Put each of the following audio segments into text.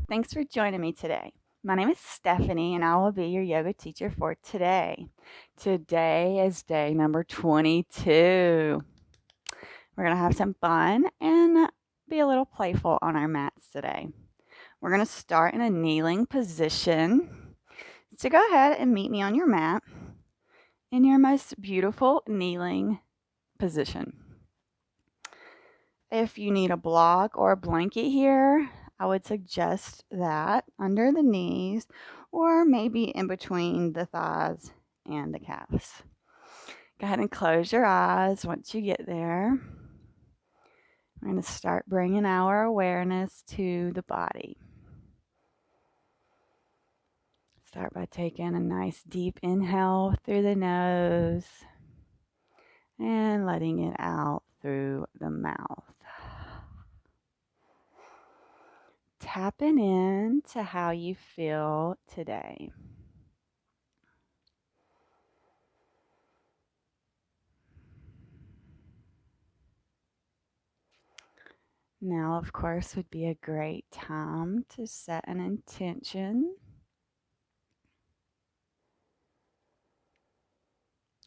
Thanks for joining me today. My name is Stephanie, and I will be your yoga teacher for today. Today is day number 22. We're going to have some fun and be a little playful on our mats today. We're going to start in a kneeling position. So go ahead and meet me on your mat in your most beautiful kneeling position. If you need a block or a blanket here, I would suggest that under the knees or maybe in between the thighs and the calves. Go ahead and close your eyes once you get there. We're going to start bringing our awareness to the body. Start by taking a nice deep inhale through the nose and letting it out through the mouth. Tapping in to how you feel today. Now, of course, would be a great time to set an intention.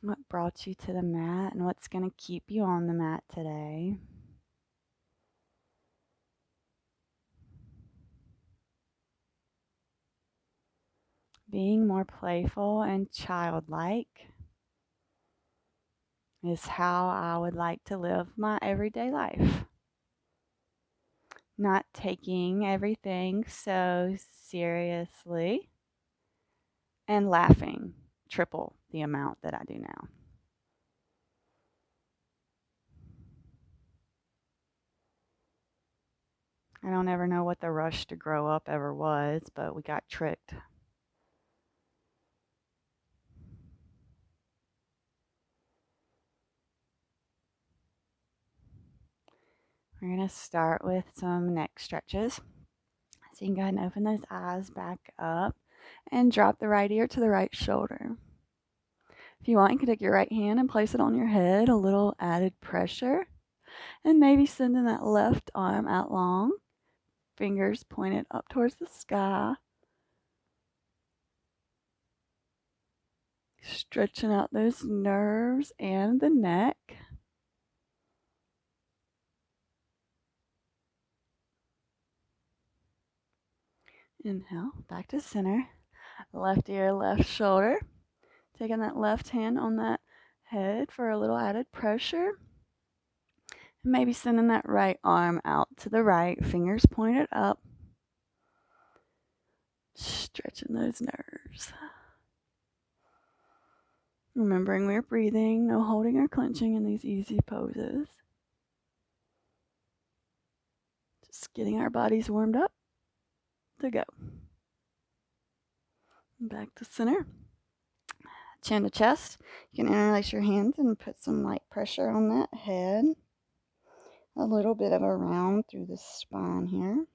What brought you to the mat and what's going to keep you on the mat today? Being more playful and childlike is how I would like to live my everyday life. Not taking everything so seriously and laughing triple the amount that I do now. I don't ever know what the rush to grow up ever was, but we got tricked. We're going to start with some neck stretches. So you can go ahead and open those eyes back up and drop the right ear to the right shoulder. If you want, you can take your right hand and place it on your head, a little added pressure. And maybe sending that left arm out long, fingers pointed up towards the sky. Stretching out those nerves and the neck. Inhale, back to center. Left ear, left shoulder. Taking that left hand on that head for a little added pressure. And maybe sending that right arm out to the right, fingers pointed up. Stretching those nerves. Remembering we're breathing, no holding or clenching in these easy poses. Just getting our bodies warmed up to go. Back to center. Chin to chest. You can interlace your hands and put some light pressure on that head. A little bit of a round through the spine here.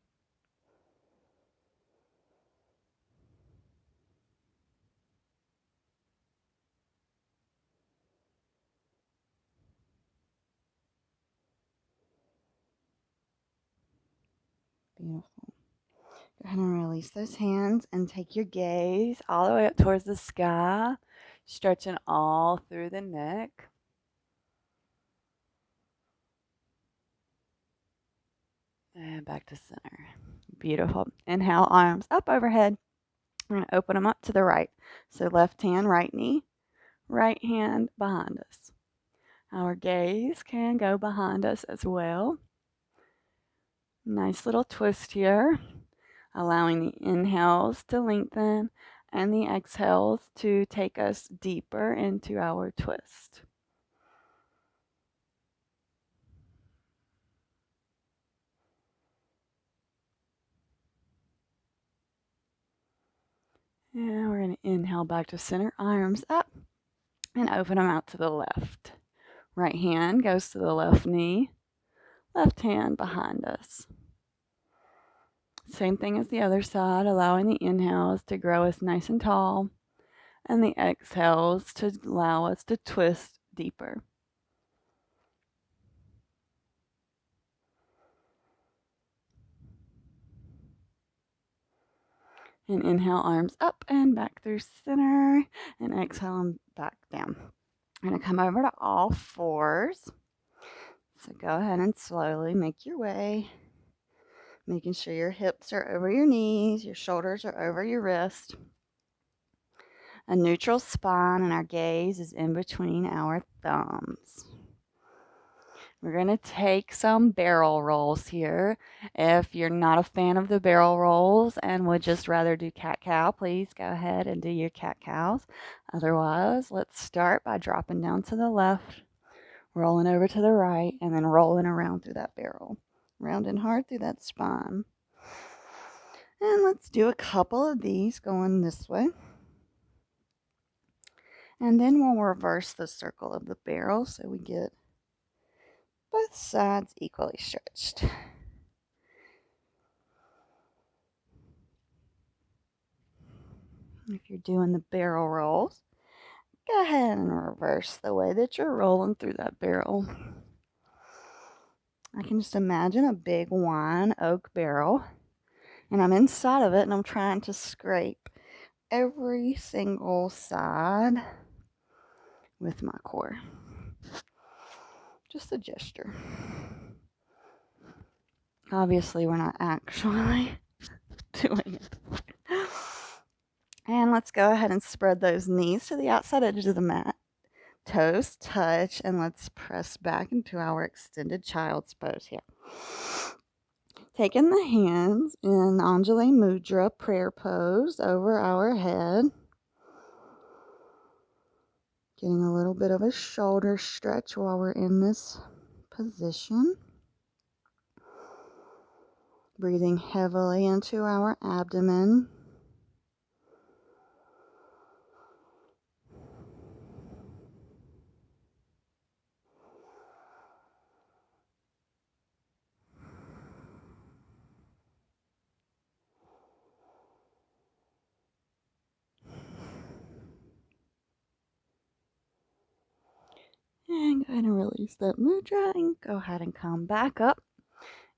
Beautiful. Go ahead and release those hands and take your gaze all the way up towards the sky, stretching all through the neck. And back to center. Beautiful. Inhale, arms up overhead. We're going to open them up to the right. So left hand, right knee, right hand behind us. Our gaze can go behind us as well. Nice little twist here, allowing the inhales to lengthen and the exhales to take us deeper into our twist. And we're going to inhale back to center, arms up, and open them out to the left. Right hand goes to the left knee, left hand behind us. Same thing as the other side, allowing the inhales to grow us nice and tall, and the exhales to allow us to twist deeper. And inhale, arms up and back through center. And exhale and back down. We're going to come over to all fours. So go ahead and slowly make your way, making sure your hips are over your knees, your shoulders are over your wrist. A neutral spine, and our gaze is in between our thumbs. We're going to take some barrel rolls here. If you're not a fan of the barrel rolls and would just rather do cat-cow, please go ahead and do your cat-cows. Otherwise, let's start by dropping down to the left, rolling over to the right, and then rolling around through that barrel. Rounding hard through that spine. And let's do a couple of these going this way. And then we'll reverse the circle of the barrel so we get both sides equally stretched. If you're doing the barrel rolls, go ahead and reverse the way that you're rolling through that barrel. I can just imagine a big wine oak barrel, and I'm inside of it, and I'm trying to scrape every single side with my core. Just a gesture. Obviously, we're not actually doing it. And let's go ahead and spread those knees to the outside edges of the mat. Toes touch, and let's press back into our extended child's pose here. Taking the hands in Anjali Mudra prayer pose over our head. Getting a little bit of a shoulder stretch while we're in this position. Breathing heavily into our abdomen. And go ahead and release that mudra and go ahead and come back up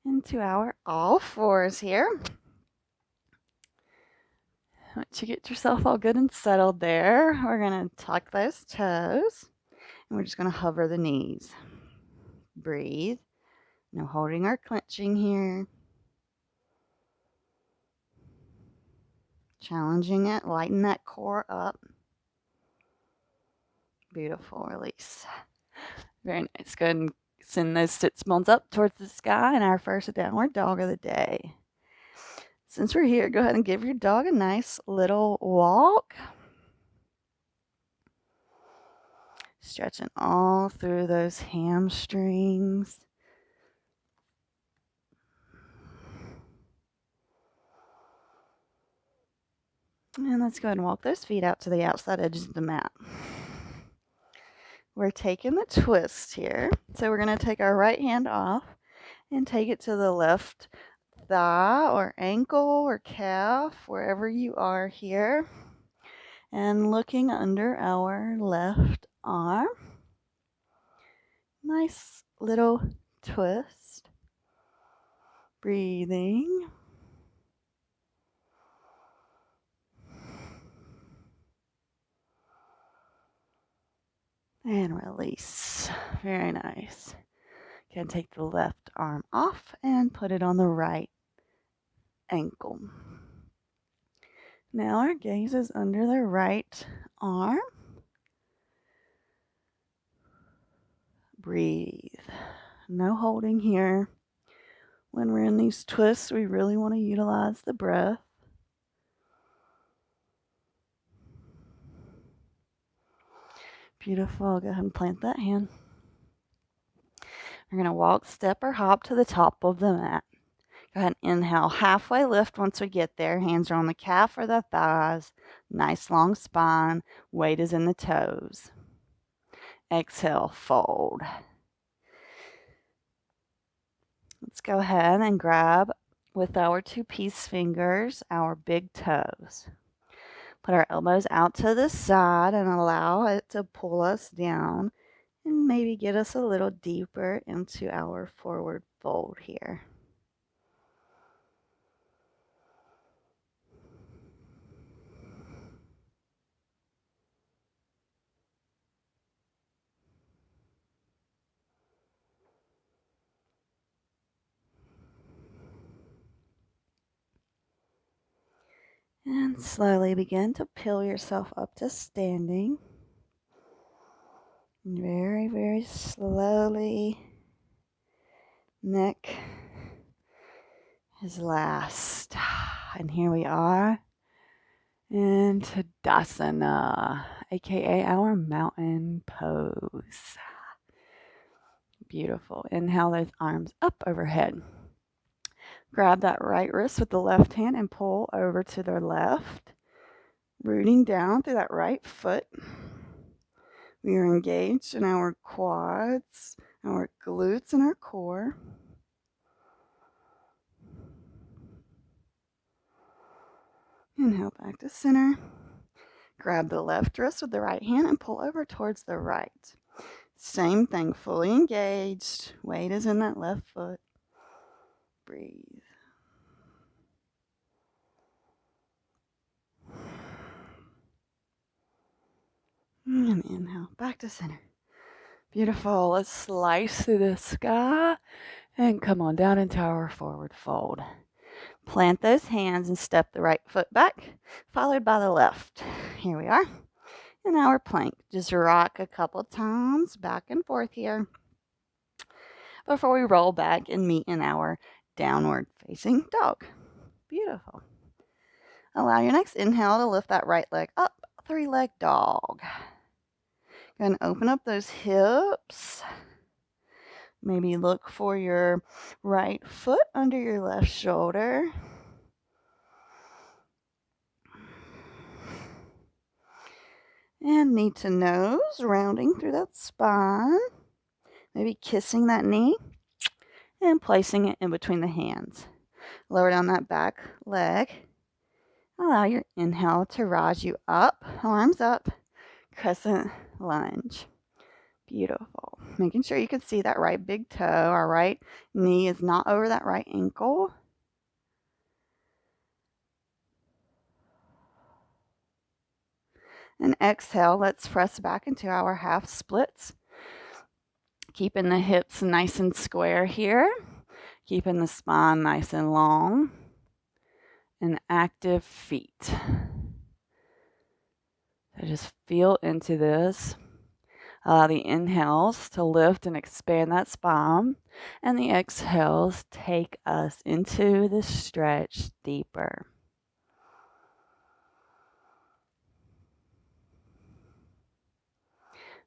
into our all fours here. Once you get yourself all good and settled there, we're going to tuck those toes and we're just going to hover the knees. Breathe. No holding or clenching here. Challenging it, lighten that core up. Beautiful, release. Very nice. Go ahead and send those sits bones up towards the sky in our first downward dog of the day. Since we're here, go ahead and give your dog a nice little walk. Stretching all through those hamstrings. And let's go ahead and walk those feet out to the outside edges of the mat. We're taking the twist here. So we're going to take our right hand off and take it to the left thigh or ankle or calf, wherever you are here. And looking under our left arm. Nice little twist. Breathing. And release. Very nice. Can take the left arm off and put it on the right ankle. Now our gaze is under the right arm. Breathe. No holding here. When we're in these twists, we really want to utilize the breath. Beautiful. Go ahead and plant that hand. We're going to walk, step, or hop to the top of the mat. Go ahead and inhale. Halfway lift once we get there. Hands are on the calf or the thighs. Nice long spine. Weight is in the toes. Exhale, fold. Let's go ahead and grab with our two peace fingers our big toes. Put our elbows out to the side and allow it to pull us down and maybe get us a little deeper into our forward fold here. And slowly begin to peel yourself up to standing. Very, very slowly. Neck is last. And here we are in Tadasana, aka our mountain pose. Beautiful. Inhale those arms up overhead. Grab that right wrist with the left hand and pull over to the left, rooting down through that right foot. We are engaged in our quads, our glutes, and our core. Inhale back to center. Grab the left wrist with the right hand and pull over towards the right. Same thing, fully engaged. Weight is in that left foot. Breathe. And inhale, back to center. Beautiful. Let's slice through the sky and come on down into our forward fold. Plant those hands and step the right foot back, followed by the left. Here we are in our plank. Just rock a couple times back and forth here before we roll back and meet in our downward facing dog. Beautiful. Allow your next inhale to lift that right leg up, three-leg dog. Go and open up those hips. Maybe look for your right foot under your left shoulder. And knee to nose, rounding through that spine. Maybe kissing that knee and placing it in between the hands. Lower down that back leg. Allow your inhale to rise you up, arms up, crescent lunge. Beautiful. Making sure you can see that right big toe. Our right knee is not over that right ankle. And exhale, let's press back into our half splits. Keeping the hips nice and square here. Keeping the spine nice and long. And active feet. So just feel into this. Allow the inhales to lift and expand that spine. And the exhales take us into the stretch deeper.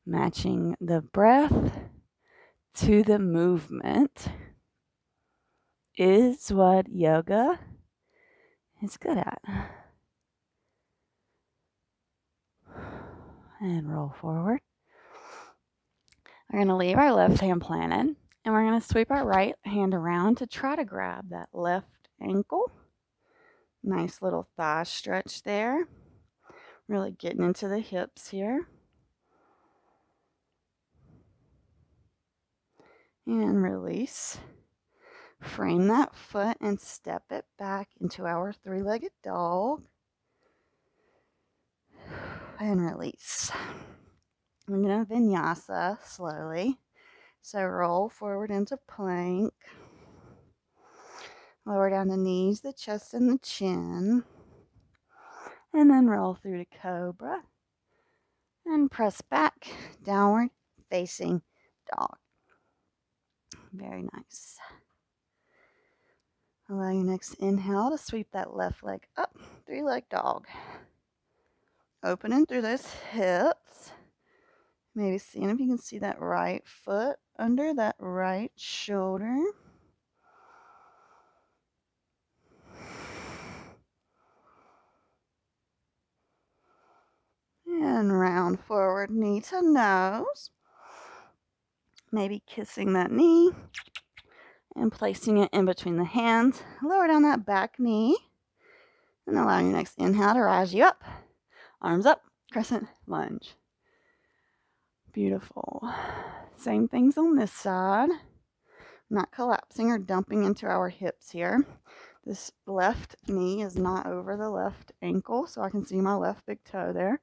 Matching the breath to the movement is what yoga is good at. And roll forward. We're going to leave our left hand planted, and we're going to sweep our right hand around to try to grab that left ankle. Nice little thigh stretch there. Really getting into the hips here. And release. Frame that foot and step it back into our three-legged dog. And release. We're going to vinyasa slowly. So roll forward into plank. Lower down the knees, the chest, and the chin. And then roll through to cobra. And press back, downward facing dog. Very nice. Allow your next inhale to sweep that left leg up, three-leg dog. Opening through those hips. Maybe seeing if you can see that right foot under that right shoulder. And round forward, knee to nose. Maybe kissing that knee and placing it in between the hands. Lower down that back knee. And allow your next inhale to rise you up. Arms up, crescent lunge. Beautiful. Same things on this side. Not collapsing or dumping into our hips here. This left knee is not over the left ankle, so I can see my left big toe there.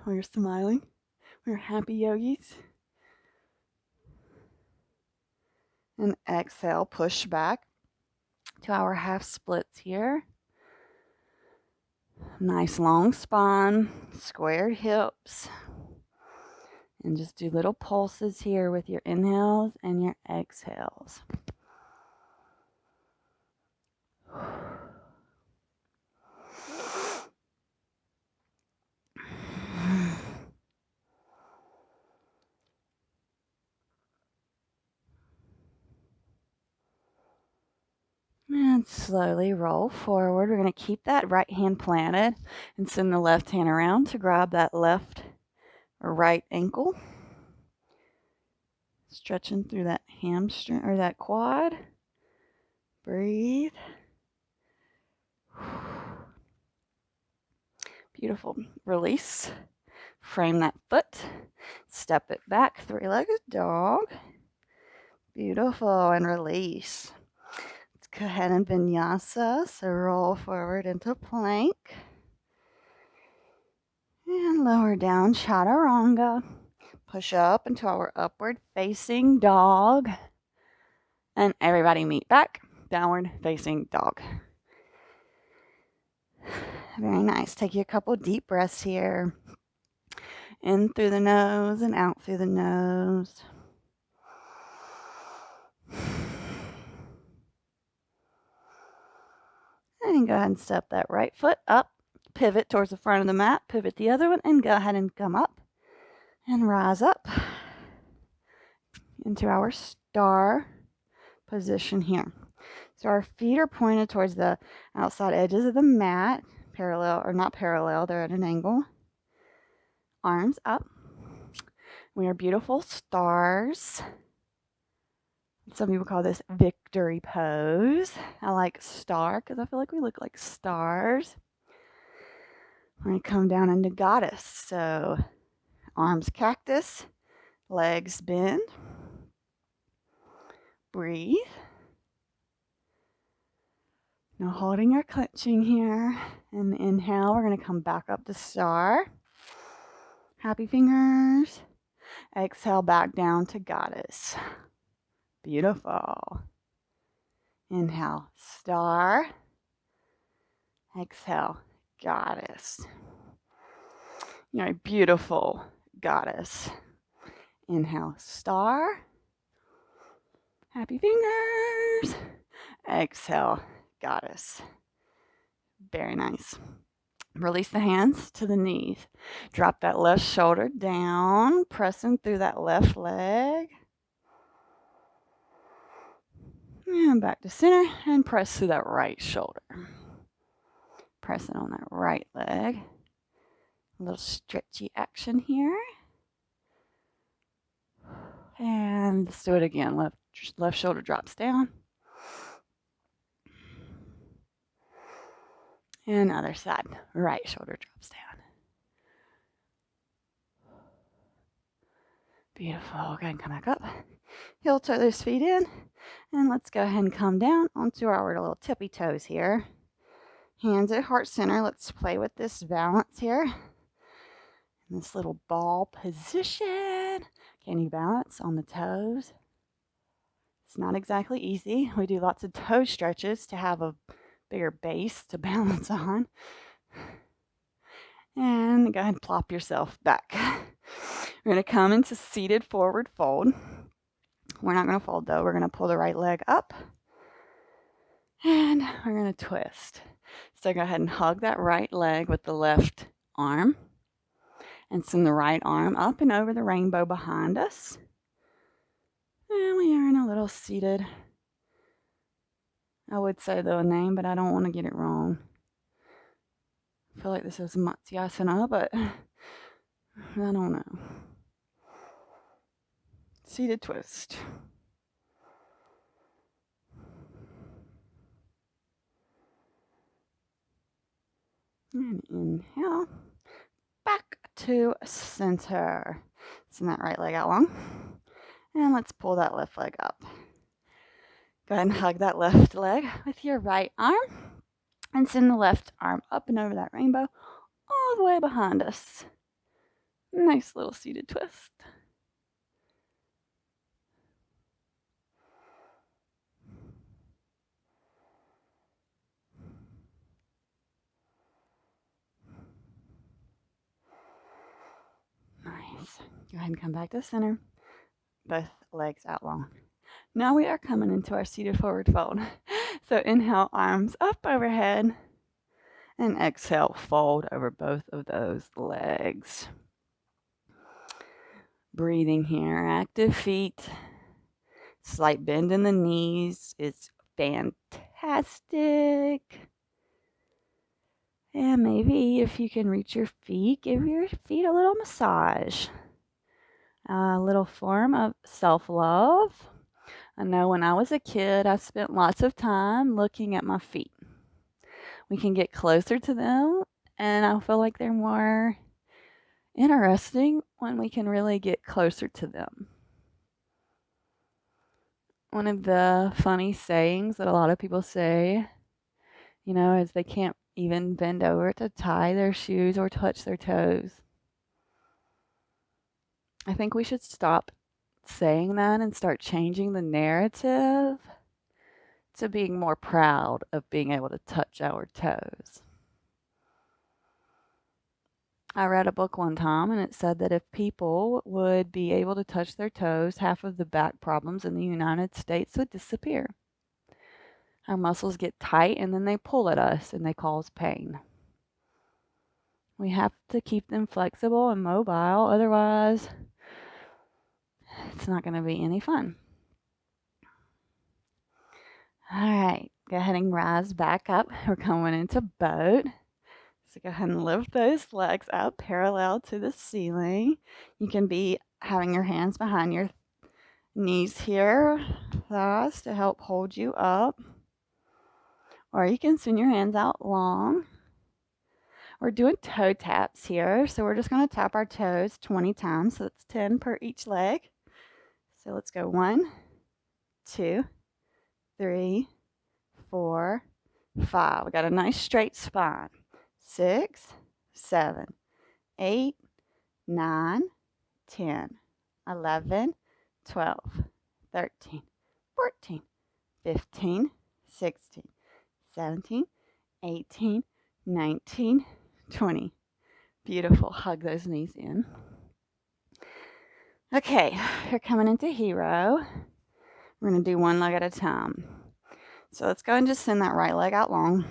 We're smiling. We're happy yogis. And exhale, push back to our half splits here. Nice long spine, squared hips. And just do little pulses here with your inhales and your exhales. And slowly roll forward. We're going to keep that right hand planted and send the left hand around to grab that left or right ankle. Stretching through that hamstring or that quad. Breathe. Beautiful. Release. Frame that foot. Step it back. Three-legged dog. Beautiful. And release. Let's go ahead and vinyasa. So roll forward into plank. And lower down chaturanga. Push up into our upward facing dog. And everybody meet back. Downward facing dog. Very nice. Take you a couple deep breaths here. In through the nose and out through the nose. And go ahead and step that right foot up. Pivot towards the front of the mat. Pivot the other one and go ahead and come up. And rise up into our star position here. So our feet are pointed towards the outside edges of the mat. Parallel or not parallel, they're at an angle. Arms up. We are beautiful stars. Some people call this victory pose. I like star because I feel like we look like stars. We're going to come down into goddess. So arms cactus, legs bend. Breathe. No holding or clenching here. And inhale, we're going to come back up to star. Happy fingers. Exhale back down to goddess. Beautiful. Inhale, star. Exhale, goddess. You're a beautiful goddess. Inhale, star. Happy fingers. Exhale, goddess. Very nice. Release the hands to the knees. Drop that left shoulder down, pressing through that left leg. And back to center and press through that right shoulder. Pressing on that right leg. A little stretchy action here. And let's do it again. Left shoulder drops down. And other side. Right shoulder drops down. Beautiful. Go ahead and come back up. Heel toe those feet in. And let's go ahead and come down onto our little tippy toes here. Hands at heart center. Let's play with this balance here. In this little ball position. Can you balance on the toes? It's not exactly easy. We do lots of toe stretches to have a bigger base to balance on. And go ahead and plop yourself back. We're going to come into seated forward fold. We're not going to fold though. We're going to pull the right leg up. And we're going to twist. So go ahead and hug that right leg with the left arm. And send the right arm up and over the rainbow behind us. And we are in a little seated. I would say the name, but I don't want to get it wrong. I feel like this is Matsyasana, but I don't know. Seated twist. And inhale. Back to center. Send that right leg out long. And let's pull that left leg up. Go ahead and hug that left leg with your right arm. And send the left arm up and over that rainbow all the way behind us. Nice little seated twist. Go ahead and come back to center. Both legs out long. Now we are coming into our seated forward fold. So inhale, arms up overhead. And exhale, fold over both of those legs. Breathing here, active feet. Slight bend in the knees is fantastic. And maybe if you can reach your feet, give your feet a little massage. A little form of self-love. I know when I was a kid, I spent lots of time looking at my feet. We can get closer to them, and I feel like they're more interesting when we can really get closer to them. One of the funny sayings that a lot of people say, is they can't even bend over to tie their shoes or touch their toes. I think we should stop saying that and start changing the narrative to being more proud of being able to touch our toes. I read a book one time and it said that if people would be able to touch their toes, half of the back problems in the United States would disappear. Our muscles get tight and then they pull at us and they cause pain. We have to keep them flexible and mobile, otherwise it's not going to be any fun. All right, go ahead and rise back up. We're going into boat. So go ahead and lift those legs up parallel to the ceiling. You can be having your hands behind your knees here, thighs to help hold you up. Or you can swing your hands out long. We're doing toe taps here. So we're just going to tap our toes 20 times. So that's 10 per each leg. So let's go 1, 2, 3, 4, 5. We got a nice straight spine. 6, 7, 8, 9, 10, 11, 12, 13, 14, 15, 16, 17, 18, 19, 20. Beautiful. Hug those knees in. Okay, you're coming into hero. We're going to do one leg at a time. So let's go and just send that right leg out long.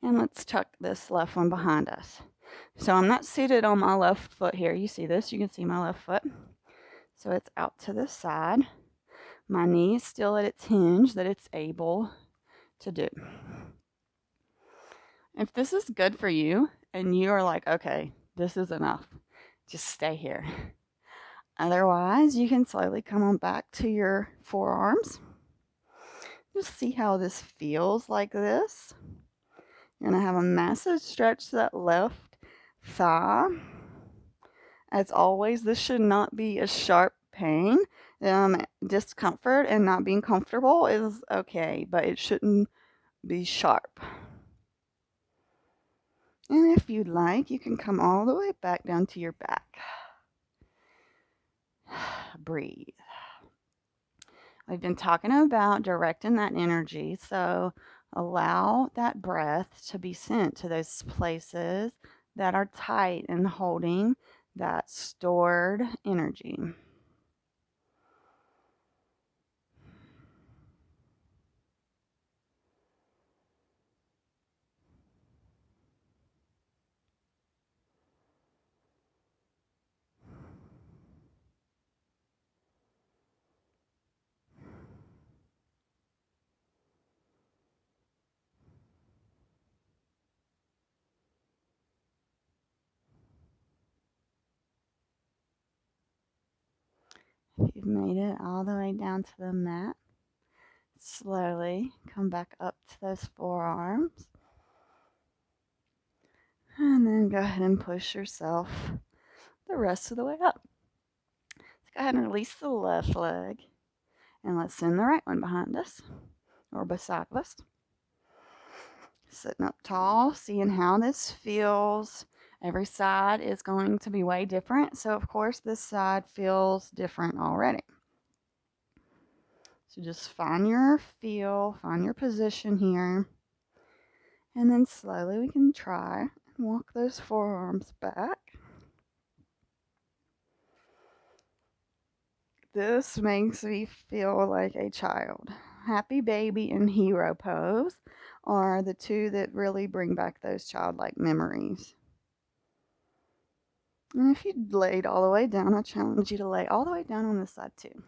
And let's tuck this left one behind us. So I'm not seated on my left foot here. You see this? You can see my left foot. So it's out to the side. My knee is still at its hinge that it's able to do. If this is good for you and you are like, okay, this is enough, just stay here. Otherwise, you can slowly come on back to your forearms. Just see how this feels like this. You're going to have a massive stretch to that left thigh. As always, this should not be a sharp pain. Discomfort and not being comfortable is okay, but it shouldn't be sharp. And if you'd like, you can come all the way back down to your back. Breathe. We've been talking about directing that energy, so allow that breath to be sent to those places that are tight and holding that stored energy. If you've made it all the way down to the mat, slowly come back up to those forearms. And then go ahead and push yourself the rest of the way up. Let's go ahead and release the left leg. And let's send the right one behind us or beside us. Sitting up tall, seeing how this feels. Every side is going to be way different. So, of course, this side feels different already. So just find your feel, find your position here. And then slowly we can try and walk those forearms back. This makes me feel like a child. Happy baby and hero pose are the two that really bring back those childlike memories. And if you laid all the way down, I challenge you to lay all the way down on this side too.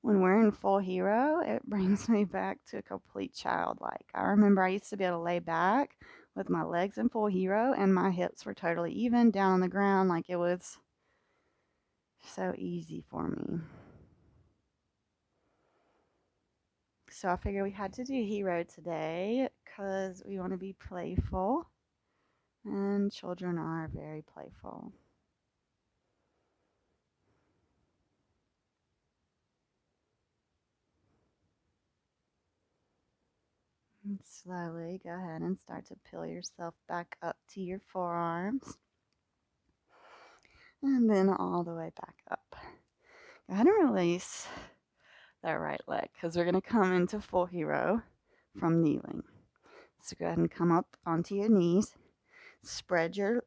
When we're in full hero, it brings me back to a complete childlike. I remember I used to be able to lay back with my legs in full hero and my hips were totally even down on the ground, like it was so easy for me. So I figured we had to do hero today because we want to be playful, and children are very playful. And slowly go ahead and start to peel yourself back up to your forearms, and then all the way back up. Go ahead and release that right leg because we're going to come into full hero from kneeling. So go ahead and come up onto your knees, spread your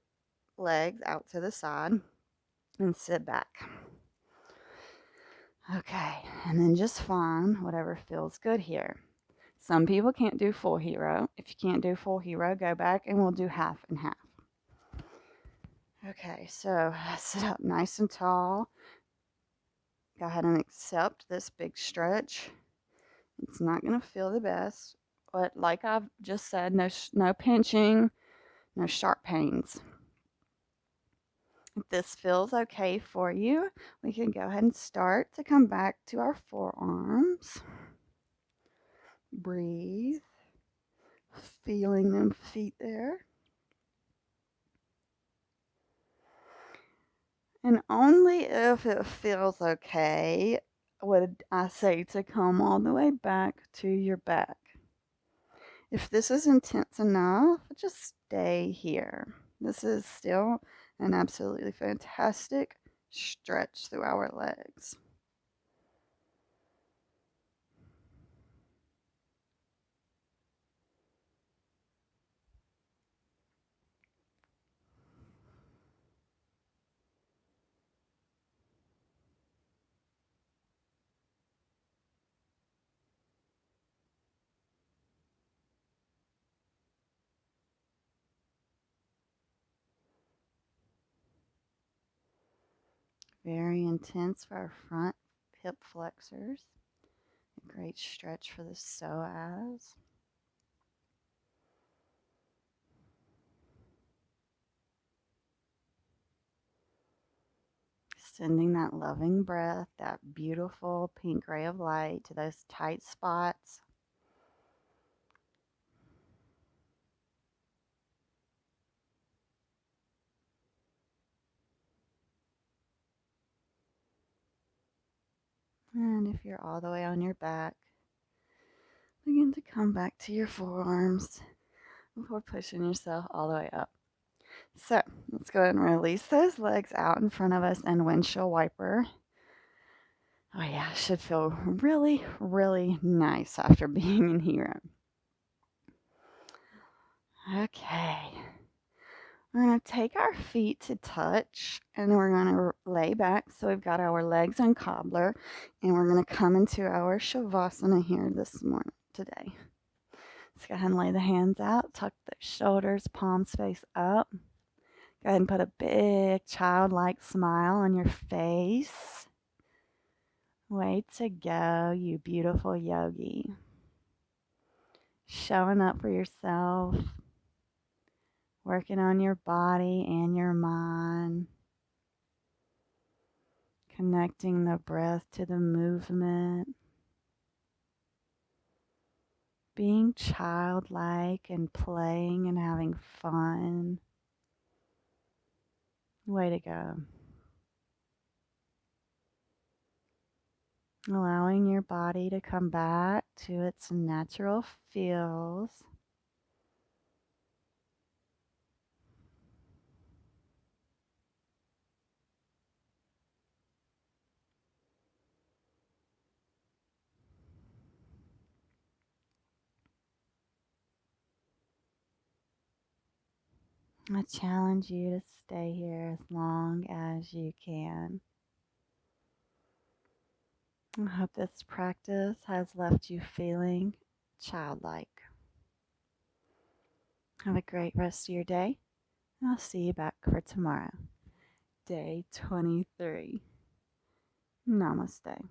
legs out to the side, and sit back. Okay, and then just find whatever feels good here. Some people can't do full hero. If you can't do full hero, go back and we'll do half and half. Okay, so sit up nice and tall. Go ahead and accept this big stretch. It's not going to feel the best, but like I've just said, no pinching, no sharp pains. If this feels okay for you, we can go ahead and start to come back to our forearms. Breathe, feeling them feet there. And only if it feels okay would I say to come all the way back to your back. If this is intense enough, just stay here. This is still an absolutely fantastic stretch through our legs. Very intense for our front hip flexors. A great stretch for the psoas. Sending that loving breath, that beautiful pink ray of light to those tight spots. And if you're all the way on your back, begin to come back to your forearms before pushing yourself all the way up. So let's go ahead and release those legs out in front of us and windshield wiper. Oh yeah, should feel really, really nice after being in here. Okay. We're going to take our feet to touch and we're going to lay back. So we've got our legs on cobbler and we're going to come into our Shavasana here today. Let's go ahead and lay the hands out, tuck the shoulders, palms face up. Go ahead and put a big childlike smile on your face. Way to go, you beautiful yogi. Showing up for yourself, working on your body and your mind, connecting the breath to the movement, being childlike and playing and having fun. Way to go. Allowing your body to come back to its natural feels. I challenge you to stay here as long as you can. I hope this practice has left you feeling childlike. Have a great rest of your day, and I'll see you back for tomorrow. Day 23. Namaste.